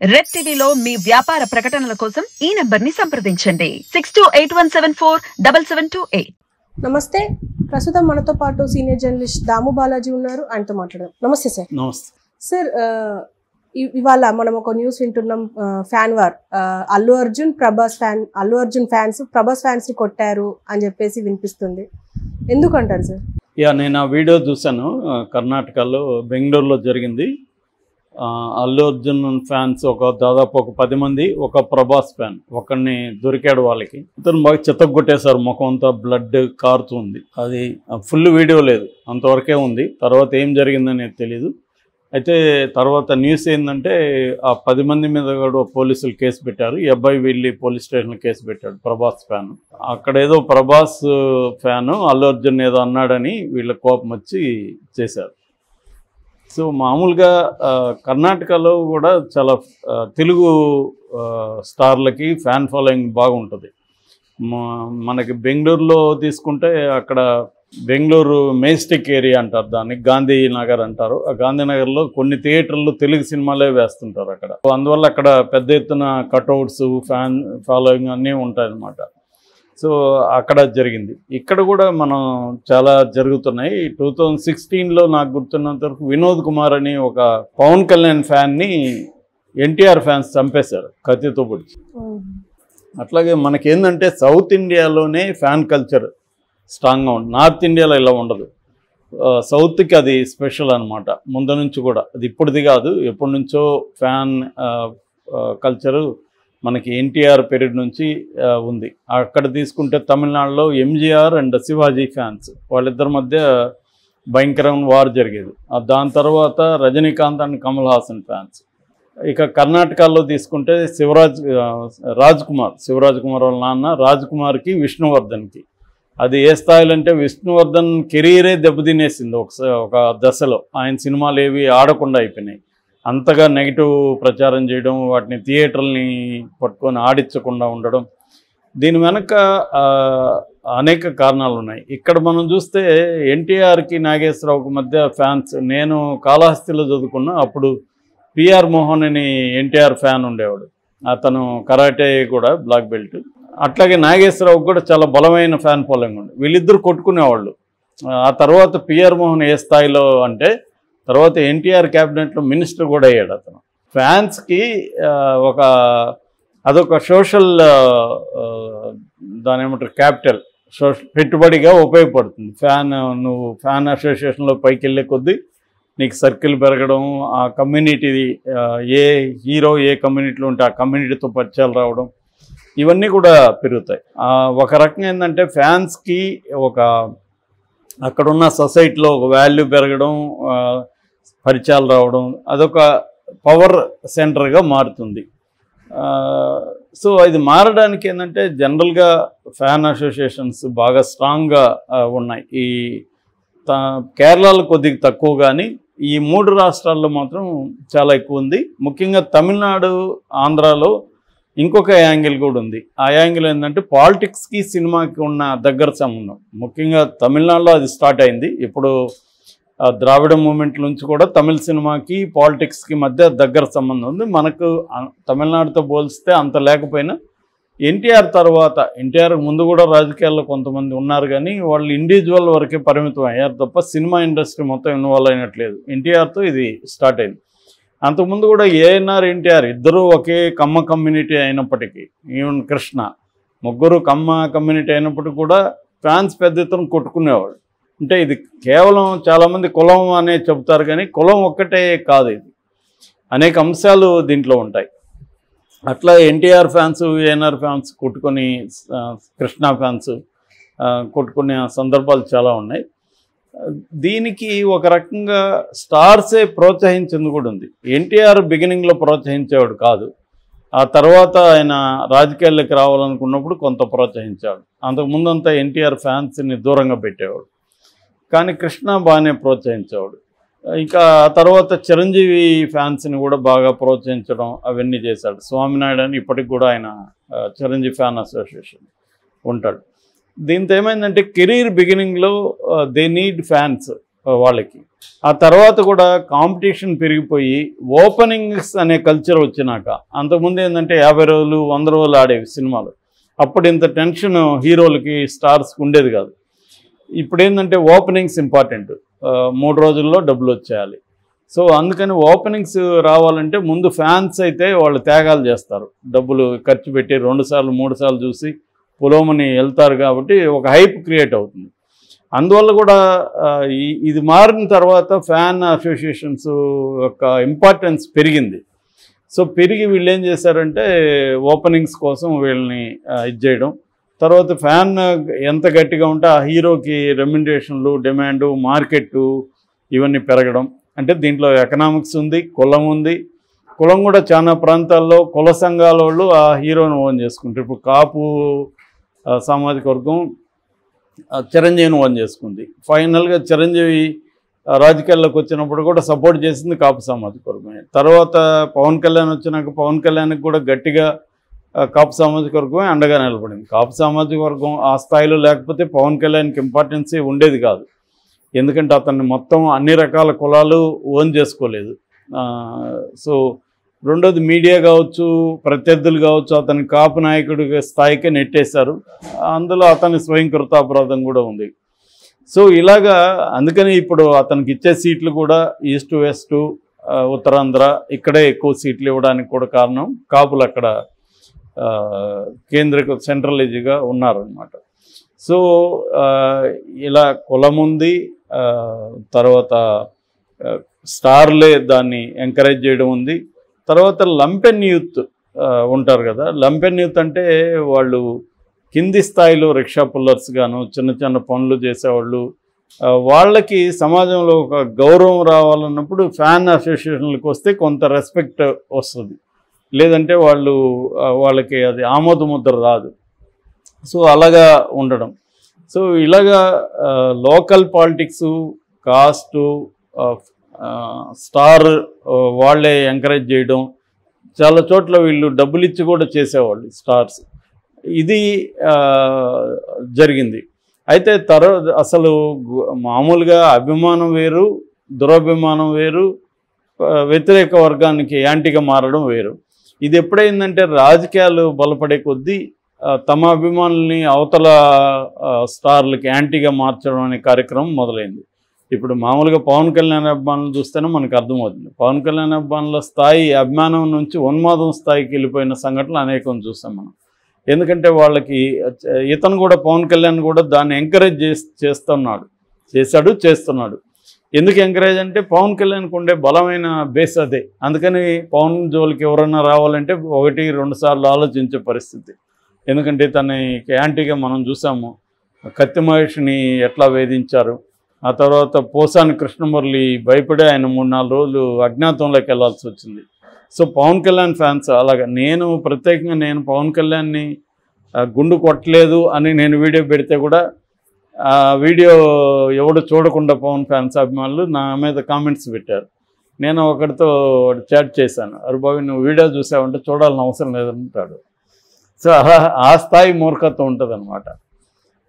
Red టీవీలో మీ వ్యాపార ప్రకటనల కోసం ఈ నంబర్ ని సంప్రదించండి 6281747728. నమస్తే. ప్రస్తుతం మనతో పాటు సీనియర్ జర్నలిస్ట్ దాము బాలాజీ ఉన్నారు. ఆయనతో మాట్లాడదాం. నమస్తే సార్. నమస్తే సార్. ఇవాళ మనం ఒక న్యూస్ వింటున్నాం. Fan war, Allu Arjun fans Prabhas fans కొట్టారు అని చెప్పేసి వినిపిస్తుంది. ఎందుకంటారు సార్? నేను ఆ వీడియో చూశాను. కర్ణాటకలో బెంగళూరులో జరిగింది. అల్లు అర్జున్ ఫ్యాన్స్ దాదాపు ఒక 10 మంది, ఒక ప్రభాస్ ఫ్యాన్ ఒకరిని దొరికాడు. వాళ్ళకి ఇతను బాగా చితగ్గొట్టేశారు. ముఖం అంతా బ్లడ్ కారుతుంది. అది ఫుల్ వీడియో లేదు, అంతవరకే ఉంది. తర్వాత ఏం జరిగిందనేది తెలీదు. అయితే తర్వాత న్యూస్ ఏంటంటే ఆ 10 మంది మీద కూడా పోలీసులు కేసు పెట్టారు. ఈ అబ్బాయి వెళ్ళి పోలీస్ స్టేషన్లో కేసు పెట్టాడు, ప్రభాస్ ఫ్యాన్. అక్కడ ఏదో ప్రభాస్ ఫ్యాను అల్లు అర్జున్ ఏదో అన్నాడని వీళ్ళ కోపం వచ్చి చేశారు. సో మామూలుగా కర్ణాటకలో కూడా చాలా తెలుగు స్టార్లకి ఫ్యాన్ ఫాలోయింగ్ బాగుంటుంది. మనకి బెంగళూరులో తీసుకుంటే అక్కడ బెంగళూరు మెజెస్టిక్ ఏరియా అంటారు, దాన్ని గాంధీనగర్ అంటారు. ఆ గాంధీనగర్లో కొన్ని థియేటర్లు తెలుగు సినిమాలే వేస్తుంటారు అక్కడ. అందువల్ల అక్కడ పెద్ద ఎత్తున కట్అవుట్స్, ఫ్యాన్ ఫాలోయింగ్ అన్నీ ఉంటాయన్నమాట. సో అక్కడ జరిగింది. ఇక్కడ కూడా మనం చాలా జరుగుతున్నాయి. 2016లో నాకు గుర్తున్నంత వరకు వినోద్ కుమార్ అని ఒక పవన్ కళ్యాణ్ ఫ్యాన్ని ఎన్టీఆర్ ఫ్యాన్స్ చంపేశారు కత్తితో పొడిచి. అట్లాగే మనకేందంటే సౌత్ ఇండియాలోనే ఫ్యాన్ కల్చర్ స్ట్రాంగ్గా ఉంటుంది. నార్త్ ఇండియాలో ఇలా ఉండదు. సౌత్కి అది స్పెషల్ అనమాట. ముందు నుంచి కూడా అది ఇప్పుడుది కాదు, ఎప్పటి నుంచో ఫ్యాన్ కల్చరు మనకి ఎన్టీఆర్ పీరియడ్ నుంచి ఉంది. అక్కడ తీసుకుంటే తమిళనాడులో ఎంజీఆర్ అండ్ శివాజీ ఫ్యాన్స్, వాళ్ళిద్దరి మధ్య భయంకరమైన వార్ జరిగేది. దాని తర్వాత రజనీకాంత్ అండ్ కమల్ హాసన్ ఫ్యాన్స్. ఇక కర్ణాటకలో తీసుకుంటే శివరాజ్ కుమార్ వాళ్ళ నాన్న రాజ్ కుమార్కి విష్ణువర్ధన్కి. అది ఏ స్థాయిలో అంటే విష్ణువర్ధన్ కెరీరే దెబ్బతినేసింది ఒక దశలో. ఆయన సినిమాలు ఏవి ఆడకుండా అయిపోయినాయి. అంతగా నెగిటివ్ ప్రచారం చేయడం, వాటిని థియేటర్ని పట్టుకొని ఆడించకుండా ఉండడం, దీని వెనక అనేక కారణాలు ఉన్నాయి. ఇక్కడ మనం చూస్తే ఎన్టీఆర్కి నాగేశ్వరరావుకి మధ్య ఫ్యాన్స్. నేను కాళహస్తిలో చదువుకున్నా. అప్పుడు పిఆర్ మోహన్ అని ఎన్టీఆర్ ఫ్యాన్ ఉండేవాడు. అతను కరాటే కూడా బ్లాక్ బెల్ట్. అట్లాగే నాగేశ్వరరావుకి కూడా చాలా బలమైన ఫ్యాన్ ఫాలోయింగ్ ఉంది. వీళ్ళిద్దరు కొట్టుకునేవాళ్ళు. ఆ తర్వాత పిఆర్ మోహన్ ఏ స్థాయిలో అంటే తర్వాత ఎన్టీఆర్ క్యాబినెట్లో మినిస్టర్ కూడా అయ్యాడు అతను. ఫ్యాన్స్కి అదొక సోషల్ దాని ఏమంటారు క్యాపిటల్, పెట్టుబడిగా ఉపయోగపడుతుంది. నువ్వు ఫ్యాన్ అసోసియేషన్లో పైకి వెళ్ళే కొద్దీ నీకు సర్కిల్ పెరగడం, ఆ కమ్యూనిటీ ఏ హీరో ఏ కమ్యూనిటీలో ఉంటే ఆ కమ్యూనిటీతో పరిచయాలు రావడం, ఇవన్నీ కూడా పెరుగుతాయి. ఒక రకంగా ఏంటంటే ఫ్యాన్స్కి అక్కడున్న సొసైటీలో ఒక వాల్యూ పెరగడం, పరిచయాలు రావడం, అదొక పవర్ సెంటర్గా మారుతుంది. సో ఇది మారడానికి ఏంటంటే జనరల్గా ఫ్యాన్ అసోసియేషన్స్ బాగా స్ట్రాంగ్గా ఉన్నాయి. ఈ కేరళలో కొద్దిగా తక్కువ, కానీ ఈ 3 రాష్ట్రాల్లో మాత్రం చాలా ఎక్కువ ఉంది. ముఖ్యంగా తమిళనాడు, ఆంధ్రాలో ఇంకొక యాంగిల్ కూడా ఉంది. ఆ యాంగిల్ ఏంటంటే పాలిటిక్స్కి సినిమాకి ఉన్న దగ్గర సంబంధం. ముఖ్యంగా తమిళనాడులో అది స్టార్ట్ అయింది. ఇప్పుడు ద్రావిడ మూమెంట్ నుంచి కూడా తమిళ సినిమాకి పాలిటిక్స్కి మధ్య దగ్గర సంబంధం ఉంది. మనకు తమిళనాడుతో పోలిస్తే అంత లేకపోయినా ఎన్టీఆర్ తర్వాత, ఎన్టీఆర్ ముందు కూడా రాజకీయాల్లో కొంతమంది ఉన్నారు, కానీ వాళ్ళు ఇండివిజువల్ వరకే పరిమితం అయ్యారు తప్ప సినిమా ఇండస్ట్రీ మొత్తం ఇన్వాల్వ్ అయినట్లేదు. ఎన్టీఆర్తో ఇది స్టార్ట్ అయింది. అంతకుముందు కూడా ఏఎన్ఆర్, ఎన్టీఆర్ ఇద్దరూ ఒకే కమ్మ కమ్యూనిటీ అయినప్పటికీ, ఈవెన్ కృష్ణ, ముగ్గురు కమ్మ కమ్యూనిటీ అయినప్పటికీ కూడా ఫ్యాన్స్ పెద్ద ఎత్తున కొట్టుకునేవాళ్ళు. అంటే ఇది కేవలం చాలామంది కులం అనే చెబుతారు, కానీ కులం ఒక్కటే కాదు, ఇది అనేక అంశాలు దీంట్లో ఉంటాయి. అట్లా ఎన్టీఆర్ ఫ్యాన్స్, ఏఎన్ఆర్ ఫ్యాన్స్ కొట్టుకొని, కృష్ణ ఫ్యాన్స్ కొట్టుకునే సందర్భాలు చాలా ఉన్నాయి. దీనికి ఒక రకంగా స్టార్సే ప్రోత్సహించింది కూడా ఉంది. ఎన్టీఆర్ బిగినింగ్లో ప్రోత్సహించేవాడు కాదు, ఆ తర్వాత ఆయన రాజకీయాల్లోకి రావాలనుకున్నప్పుడు కొంత ప్రోత్సహించాడు. అంతకుముందంతా ఎన్టీఆర్ ఫ్యాన్స్ని దూరంగా పెట్టేవాడు, కానీ కృష్ణ బాగానే ప్రోత్సహించేవాడు. ఇంకా ఆ తర్వాత చిరంజీవి ఫ్యాన్స్ని కూడా బాగా ప్రోత్సహించడం అవన్నీ చేశాడు. స్వామినాయుడు అని ఇప్పటికి కూడా ఆయన చిరంజీవి ఫ్యాన్ అసోసియేషన్ ఉంటాడు. దీంతో ఏమైందంటే కెరీర్ బిగినింగ్లో దే నీడ్ ఫ్యాన్స్. వాళ్ళకి ఆ తర్వాత కూడా కాంపిటీషన్ పెరిగిపోయి ఓపెనింగ్స్ అనే కల్చర్ వచ్చినాక, అంతకుముందు ఏంటంటే 50 రోజులు 100 రోజులు ఆడేవి సినిమాలు. అప్పుడు ఇంత టెన్షన్ హీరోలకి స్టార్స్కి ఉండేది కాదు. ఇప్పుడు ఏంటంటే ఓపెనింగ్స్ ఇంపార్టెంట్, 3 రోజుల్లో డబ్బులు వచ్చేయాలి. సో అందుకని ఓపెనింగ్స్ రావాలంటే ముందు ఫ్యాన్స్ అయితే వాళ్ళు త్యాగాలు చేస్తారు, డబ్బులు ఖర్చు పెట్టి 2 సార్లు 3 సార్లు చూసి పొలోమని వెళ్తారు కాబట్టి ఒక హైప్ క్రియేట్ అవుతుంది. అందువల్ల కూడా ఇది మారిన తర్వాత ఫ్యాన్ అసోసియేషన్స్ యొక్క ఇంపార్టెన్స్ పెరిగింది. సో పెరిగి వీళ్ళు ఏం చేశారంటే ఓపెనింగ్స్ కోసం వీళ్ళని ఇది చేయడం, తర్వాత ఫ్యాన్ ఎంత గట్టిగా ఉంటే ఆ హీరోకి రెమ్యునరేషన్లు, డిమాండు, మార్కెట్టు ఇవన్నీ పెరగడం. అంటే దీంట్లో ఎకనామిక్స్ ఉంది, కులం ఉంది. కులం కూడా చాలా ప్రాంతాల్లో కుల సంఘాల వాళ్ళు ఆ హీరోని ఓన్ చేసుకుంటారు. ఇప్పుడు కాపు సామాజిక వర్గం చిరంజీవిని ఓన్ చేసుకుంది. ఫైనల్గా చిరంజీవి రాజకీయాల్లోకి వచ్చినప్పుడు కూడా సపోర్ట్ చేసింది కాపు సామాజిక వర్గమే. తర్వాత పవన్ కళ్యాణ్ వచ్చినాక పవన్ కళ్యాణ్కి కూడా గట్టిగా కాపు సామాజిక వర్గమే అండగా నిలబడింది. కాపు సామాజిక వర్గం ఆ స్థాయిలో లేకపోతే పవన్ కళ్యాణ్కి ఇంపార్టెన్సే ఉండేది కాదు. ఎందుకంటే అతన్ని మొత్తం అన్ని రకాల కులాలు ఓన్ చేసుకోలేదు. సో రెండోది మీడియా కావచ్చు, ప్రత్యర్థులు కావచ్చు, అతని కాపు నాయకుడి స్థాయికే నెట్టేశారు. అందులో అతని స్వయంకృతాపరాధం కూడా ఉంది. సో ఇలాగా అందుకని ఇప్పుడు అతనికి ఇచ్చే సీట్లు కూడా ఈస్ట్ వెస్ట్ ఉత్తరాంధ్ర ఇక్కడే ఎక్కువ సీట్లు ఇవ్వడానికి కూడా కారణం కాపులు అక్కడ కేంద్ర సెంట్రలైజ్గా ఉన్నారనమాట. సో ఇలా కులం ఉంది, తర్వాత స్టార్లే దాన్ని ఎంకరేజ్ చేయడం ఉంది. తర్వాత లంపెన్ యూత్ ఉంటారు కదా. లంపెన్ యూత్ అంటే వాళ్ళు కింది స్థాయిలో రిక్షా పుల్లర్స్ గాను, చిన్న చిన్న పనులు చేసేవాళ్ళు, వాళ్ళకి సమాజంలో ఒక గౌరవం రావాలన్నప్పుడు ఫ్యాన్ అసోసియేషన్లకు వస్తే కొంత రెస్పెక్ట్ వస్తుంది, లేదంటే వాళ్ళకి అది ఆమోదముద్ర రాదు. సో అలాగా ఉండడం. సో ఇలాగా లోకల్ పాలిటిక్స్, కాస్టు, స్టార్ వాళ్ళే ఎంకరేజ్ చేయడం, చాలా చోట్ల వీళ్ళు డబ్బులు ఇచ్చి కూడా చేసేవాళ్ళు స్టార్స్. ఇది జరిగింది. అయితే తర్వాత అసలు మామూలుగా అభిమానం వేరు, దురభిమానం వేరు, వ్యతిరేక వర్గానికి యాంటీగా మారడం వేరు. ఇది ఎప్పుడైందంటే రాజకీయాలు బలపడే కొద్దీ తమ అభిమానుల్ని అవతల స్టార్లకి యాంటీగా మార్చడం అనే కార్యక్రమం మొదలైంది. ఇప్పుడు మామూలుగా పవన్ కళ్యాణ్ అభిమానులు చూస్తేనే మనకు అర్థమవుతుంది. పవన్ కళ్యాణ్ అభిమానుల స్థాయి అభిమానం నుంచి ఉన్మాదం స్థాయికి వెళ్ళిపోయిన సంఘటనలు అనేకం చూస్తాం మనం. ఎందుకంటే వాళ్ళకి ఇతను కూడా పవన్ కళ్యాణ్ కూడా దాన్ని ఎంకరేజ్ చేస్తున్నాడు. ఎందుకు ఎంకరేజ్ అంటే పవన్ కళ్యాణ్కి ఉండే బలమైన బేస్ అదే. అందుకని పవన్ జోలికి ఎవరన్నా రావాలంటే 1-2 సార్లు ఆలోచించే పరిస్థితి. ఎందుకంటే తనకి యాంటీగా మనం చూసాము, కత్తి మహేష్ని ఎట్లా వేధించారు. ఆ తర్వాత పోసాని కృష్ణమురళి భయపడే ఆయన 3-4 రోజులు అజ్ఞాతంలోకి వెళ్లాల్సి వచ్చింది. సో పవన్ కళ్యాణ్ ఫ్యాన్స్ అలాగా ప్రత్యేకంగా నేను పవన్ కళ్యాణ్ని గుండు కొట్టలేదు అని నేను వీడియో పెడితే కూడా ఆ వీడియో ఎవడు చూడకుండా పవన్ ఫ్యాన్స్ అభిమానులు నా మీద కామెంట్స్ పెట్టారు. నేను ఒకటితో చాట్ చేశాను, అరే బాబు నువ్వు వీడియో చూసావంటే చూడాలని అవసరం లేదంటాడు. సో ఆ స్థాయి మూర్ఖత్వం ఉంటుంది అనమాట.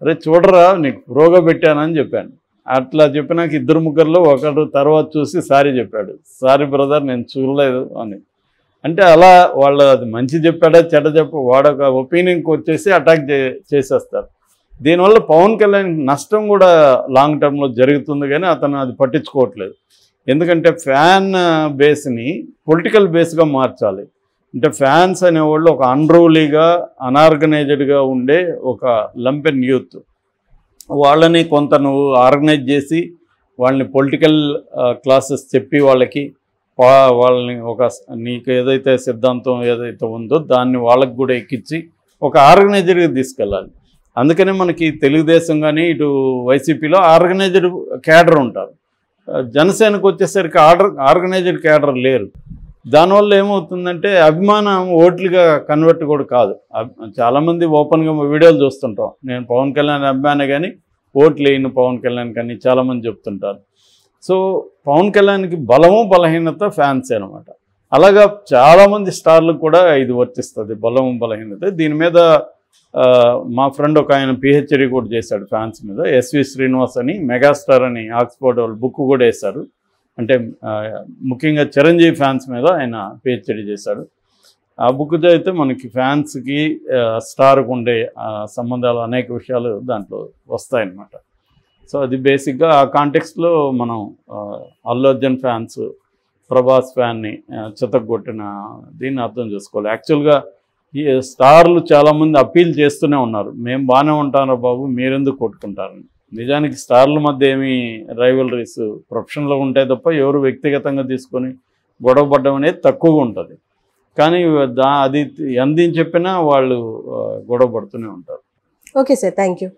అరే చూడరా నీకు ప్రోగా పెట్టానని చెప్పాను. అట్లా చెప్పినాక 2-3లో ఒకడు తర్వాత చూసి సారీ చెప్పాడు, సారీ బ్రదర్ నేను చూడలేదు అని. అంటే అలా వాళ్ళు అది మంచి చెప్పాడా చెడ్డ వాడొక ఒపీనియన్కి వచ్చేసి అటాక్ చేసేస్తారు. దీనివల్ల పవన్ కళ్యాణ్ నష్టం కూడా లాంగ్ టర్మ్లో జరుగుతుంది, కానీ అతను అది పట్టించుకోవట్లేదు. ఎందుకంటే ఫ్యాన్ బేస్ని పొలిటికల్ బేస్గా మార్చాలి. అంటే ఫ్యాన్స్ అనేవాళ్ళు ఒక అన్రూలీగా అనార్గనైజ్డ్గా ఉండే ఒక లంపెన్ యూత్, వాళ్ళని కొంత నువ్వు ఆర్గనైజ్ చేసి వాళ్ళని పొలిటికల్ క్లాసెస్ చెప్పి వాళ్ళని ఒక నీకు ఏదైతే సిద్ధాంతం ఏదైతే ఉందో దాన్ని వాళ్ళకి కూడా ఎక్కించి ఒక ఆర్గనైజర్గా తీసుకెళ్ళాలి. అందుకనే మనకి తెలుగుదేశం కానీ ఇటు వైసీపీలో ఆర్గనైజ్డ్ క్యాడర్ ఉంటారు. జనసేనకు వచ్చేసరికి ఆర్గనైజ్డ్ క్యాడర్ లేరు. దానివల్ల ఏమవుతుందంటే అభిమానం ఓట్లుగా కన్వర్ట్ కూడా కాదు. చాలామంది ఓపెన్గా వీడియోలు చూస్తుంటాం, నేను పవన్ కళ్యాణ్ అభిమానే కానీ ఓట్లు వేయను పవన్ కళ్యాణ్ కానీ చాలామంది చెప్తుంటారు. సో పవన్ కళ్యాణ్కి బలము బలహీనత ఫ్యాన్సే అనమాట. అలాగా చాలామంది స్టార్లకు కూడా ఇది వర్తిస్తుంది, బలము బలహీనత. దీని మీద మా ఫ్రెండ్ ఒక ఆయన పిహెచ్డి కూడా చేశాడు ఫ్యాన్స్ మీద, ఎస్వి శ్రీనివాస్ అని, మెగాస్టార్ అని ఆక్స్ఫర్డ్ వాళ్ళు బుక్ కూడా వేశారు. అంటే ముఖ్యంగా చిరంజీవి ఫ్యాన్స్ మీద ఆయన పిహెచ్డి చేశాడు. ఆ బుక్ చదివితే మనకి ఫ్యాన్స్కి స్టార్కి ఉండే సంబంధాలు అనేక విషయాలు దాంట్లో వస్తాయన్నమాట. సో అది బేసిక్గా ఆ కాంటెక్స్ట్లో మనం అల్లు అర్జున్ ఫ్యాన్స్ ప్రభాస్ ఫ్యాన్ని చితగ్గొట్టిన దీన్ని అర్థం చేసుకోవాలి. యాక్చువల్గా ఈ స్టార్లు చాలామంది అప్పీల్ చేస్తూనే ఉన్నారు, మేము బాగానే ఉంటారా బాబు మీరెందుకు కొట్టుకుంటారని. నిజానికి స్టార్ల మధ్య ఏమి రైవలరీస్ ప్రొఫెషన్లో ఉంటాయి తప్ప ఎవరు వ్యక్తిగతంగా తీసుకొని గొడవ పడడం అనేది తక్కువగా ఉంటుంది. కానీ అది ఎందని చెప్పినా వాళ్ళు గొడవ పడుతూనే ఉంటారు. Okay sir, thank you.